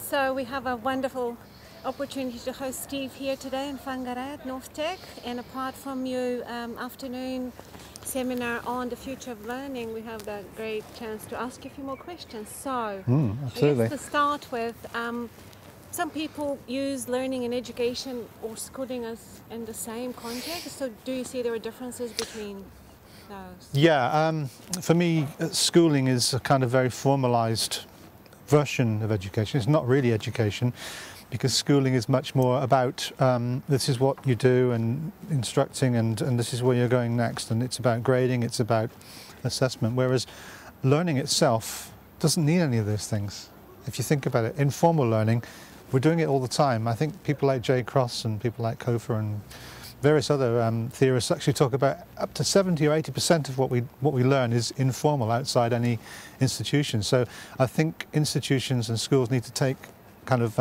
So we have a wonderful opportunity to host Steve here today in Whangarei at NorthTec, and apart from your afternoon seminar on the future of learning, we have that great chance to ask you a few more questions. So Absolutely. to start with, some people use learning and education or schooling as in the same context, so do you see there are differences between those? Yeah, for me, schooling is a kind of very formalized version of education. It's not really education, because schooling is much more about this is what you do and instructing, and this is where you're going next, and it's about grading, it's about assessment, whereas learning itself doesn't need any of those things. If you think about it, informal learning, we're doing it all the time. I think people like Jay Cross and people like Kofa and various other theorists actually talk about up to 70 or 80% of what we learn is informal outside any institution. So I think institutions and schools need to take kind of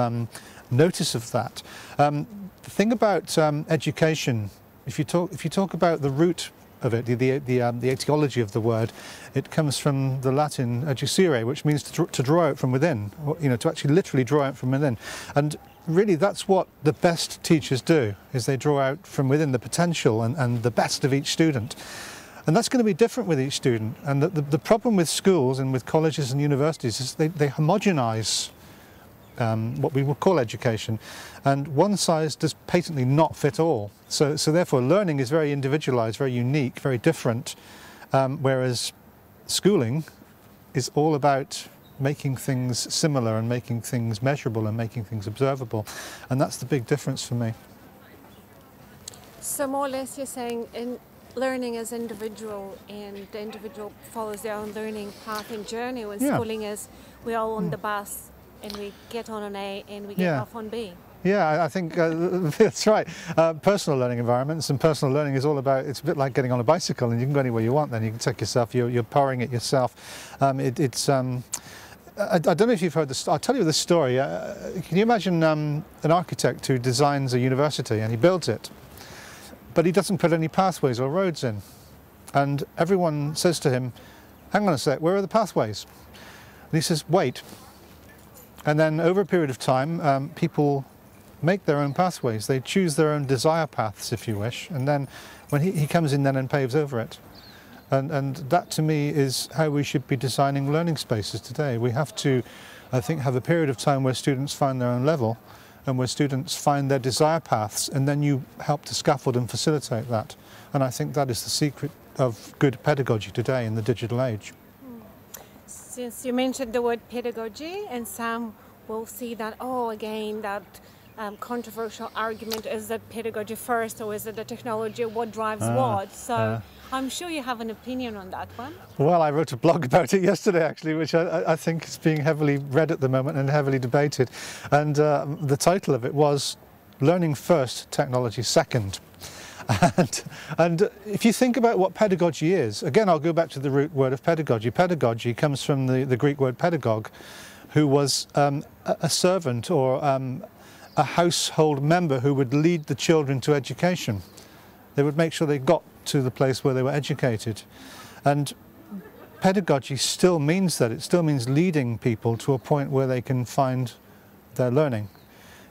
notice of that. The thing about education, if you talk about the root of it, the etiology of the word, it comes from the Latin educere, which means to draw out from within, or, to actually literally draw out from within. And really that's what the best teachers do, is they draw out from within the potential and the best of each student. And that's going to be different with each student. And the problem with schools and with colleges and universities is they homogenize what we would call education, and one size does patently not fit all. So therefore learning is very individualized, very unique, very different, whereas schooling is all about making things similar and making things measurable and making things observable, and that's the big difference for me. So more or less you're saying learning is individual, and the individual follows their own learning path and journey, when schooling is we're all on the bus and we get on an A and we get off on B. Yeah, I think that's right. Personal learning environments, and personal learning is all about, it's a bit like getting on a bicycle, and you can go anywhere you want then. You can take yourself, you're powering it yourself. I don't know if you've heard this, I'll tell you this story. Can you imagine an architect who designs a university and he builds it, but he doesn't put any pathways or roads in. And everyone says to him, hang on a sec, where are the pathways? And he says, wait. And then over a period of time, people make their own pathways. They choose their own desire paths, if you wish, and then when he comes in then and paves over it. And that to me is how we should be designing learning spaces today. We have to, I think, have a period of time where students find their own level and where students find their desire paths, and then you help to scaffold and facilitate that. And I think that is the secret of good pedagogy today in the digital age. Since you mentioned the word pedagogy, and some will see that, again, that controversial argument, is that pedagogy first, or is it the technology, what drives what? So I'm sure you have an opinion on that one. Well, I wrote a blog about it yesterday, actually, which I think is being heavily read at the moment and heavily debated. And the title of it was Learning First, Technology Second. And if you think about what pedagogy is, again, I'll go back to the root word of pedagogy. Pedagogy comes from the Greek word pedagogue, who was a servant or a household member who would lead the children to education. They would make sure they got to the place where they were educated. And pedagogy still means that. It still means leading people to a point where they can find their learning.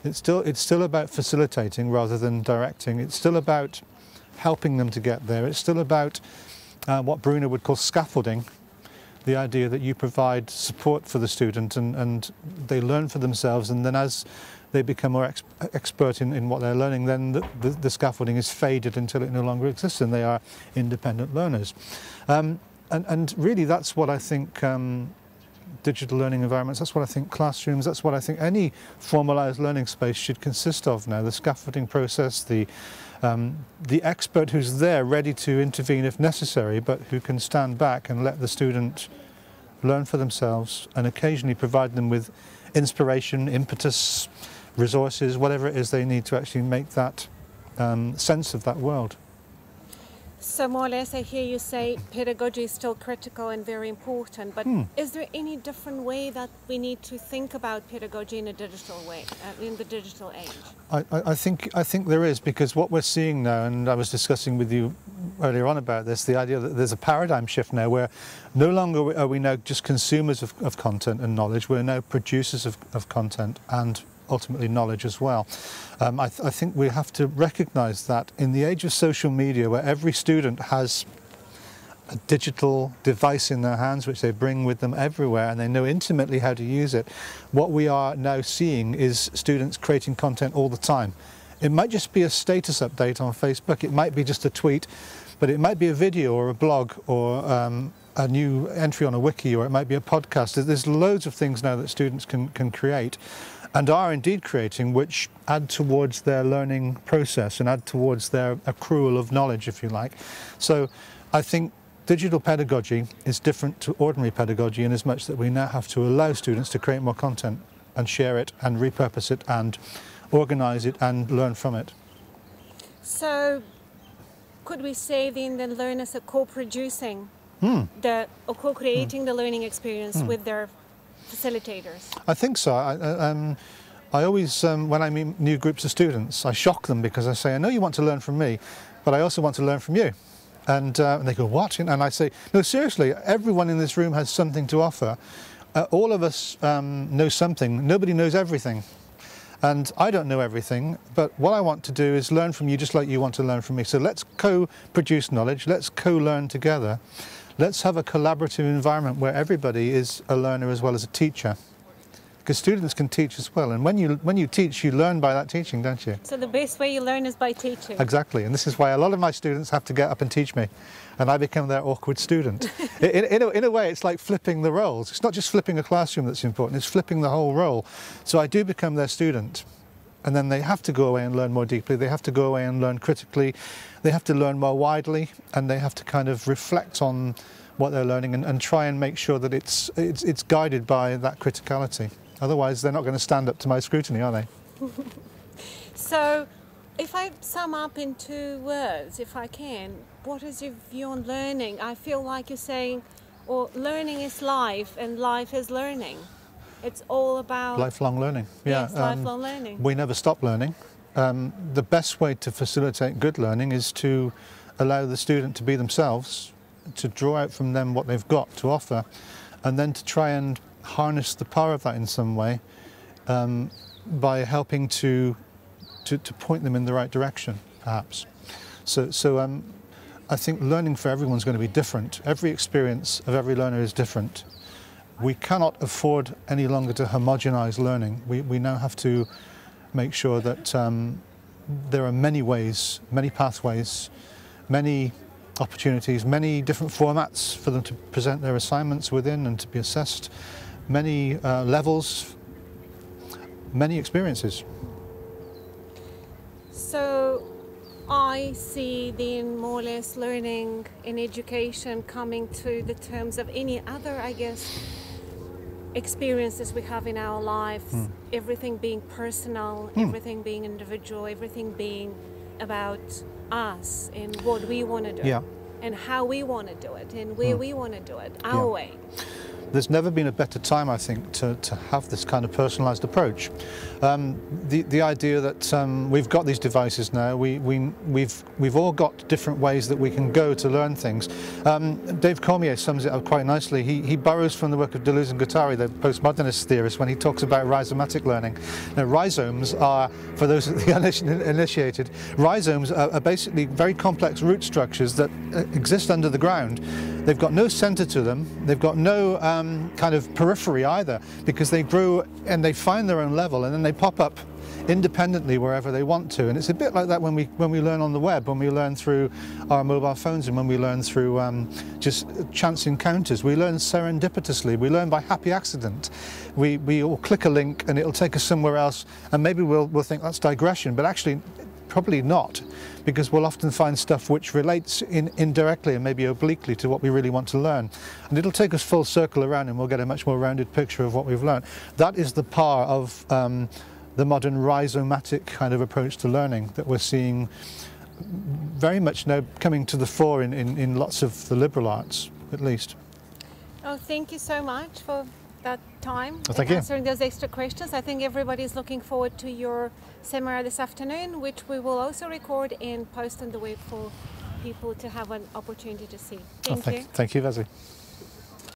It's still about facilitating rather than directing. It's still about helping them to get there. It's still about what Bruno would call scaffolding, the idea that you provide support for the student and they learn for themselves, and then as they become more expert in what they're learning, then the scaffolding is faded until it no longer exists and they are independent learners. And really that's what I think digital learning environments, that's what I think classrooms, that's what I think any formalized learning space should consist of now. The scaffolding process, the expert who's there ready to intervene if necessary, but who can stand back and let the student learn for themselves and occasionally provide them with inspiration, impetus, resources, whatever it is they need to actually make that sense of that world. So more or less I hear you say pedagogy is still critical and very important, but is there any different way that we need to think about pedagogy in a digital way, in the digital age? I think there is, because what we're seeing now, and I was discussing with you earlier on about this, the idea that there's a paradigm shift now where no longer are we now just consumers of content and knowledge, we're now producers of content and ultimately knowledge as well. I think we have to recognise that in the age of social media, where every student has a digital device in their hands which they bring with them everywhere and they know intimately how to use it, what we are now seeing is students creating content all the time. It might just be a status update on Facebook, it might be just a tweet, but it might be a video or a blog or a new entry on a wiki, or it might be a podcast. There's loads of things now that students can create and are indeed creating, which add towards their learning process and add towards their accrual of knowledge, if you like. So I think digital pedagogy is different to ordinary pedagogy in as much that we now have to allow students to create more content and share it and repurpose it and organise it and learn from it. So could we say then that learners are co-producing or co-creating the learning experience with their facilitators? I think so. I always, when I meet new groups of students, I shock them because I say, I know you want to learn from me, but I also want to learn from you. And they go, what? And I say, no, seriously, everyone in this room has something to offer. All of us know something. Nobody knows everything. And I don't know everything, but what I want to do is learn from you just like you want to learn from me. So let's co-produce knowledge, let's co-learn together. Let's have a collaborative environment where everybody is a learner as well as a teacher. Because students can teach as well, and when you teach, you learn by that teaching, don't you? So the best way you learn is by teaching. Exactly, and this is why a lot of my students have to get up and teach me, and I become their awkward student. In a way, it's like flipping the roles. It's not just flipping a classroom that's important, it's flipping the whole role. So I do become their student, and then they have to go away and learn more deeply, they have to go away and learn critically, they have to learn more widely, and they have to kind of reflect on what they're learning and try and make sure that it's guided by that criticality. Otherwise, they're not going to stand up to my scrutiny, are they? So, if I sum up in 2 words, if I can, what is your view on learning? I feel like you're saying, well, learning is life and life is learning. It's all about... Lifelong learning. Yes, lifelong learning. We never stop learning. The best way to facilitate good learning is to allow the student to be themselves, to draw out from them what they've got to offer, and then to try and harness the power of that in some way by helping to point them in the right direction, perhaps. So I think learning for everyone's going to be different. Every experience of every learner is different. We cannot afford any longer to homogenize learning. We now have to make sure that there are many ways, many pathways, many opportunities, many different formats for them to present their assignments within and to be assessed, many levels, many experiences. So I see then more or less learning and education coming to the terms of any other, I guess, experiences we have in our lives, everything being personal, everything being individual, everything being about us and what we want to do and how we want to do it and where we want to do it, our way. There's never been a better time, I think, to have this kind of personalised approach. The idea that we've got these devices now, we've all got different ways that we can go to learn things. Dave Cormier sums it up quite nicely. He borrows from the work of Deleuze and Guattari, the postmodernist theorist, when he talks about rhizomatic learning. Now, rhizomes are, for those of the uninitiated, rhizomes are basically very complex root structures that exist under the ground. They've got no centre to them, they've got no kind of periphery either, because they grow and they find their own level and then they pop up independently wherever they want to. And it's a bit like that when we learn on the web, when we learn through our mobile phones and when we learn through just chance encounters. We learn serendipitously, we learn by happy accident. We all click a link and it'll take us somewhere else, and maybe we'll think that's digression, but actually probably not, because we'll often find stuff which relates indirectly and maybe obliquely to what we really want to learn. And it'll take us full circle around and we'll get a much more rounded picture of what we've learned. That is the power of the modern rhizomatic kind of approach to learning that we're seeing very much now coming to the fore in lots of the liberal arts, at least. Oh, thank you so much for that time Well, thank and you. answering those extra questions. I think everybody's looking forward to your seminar this afternoon, which we will also record and post on the web for people to have an opportunity to see. Thank you. Thank you, Leslie.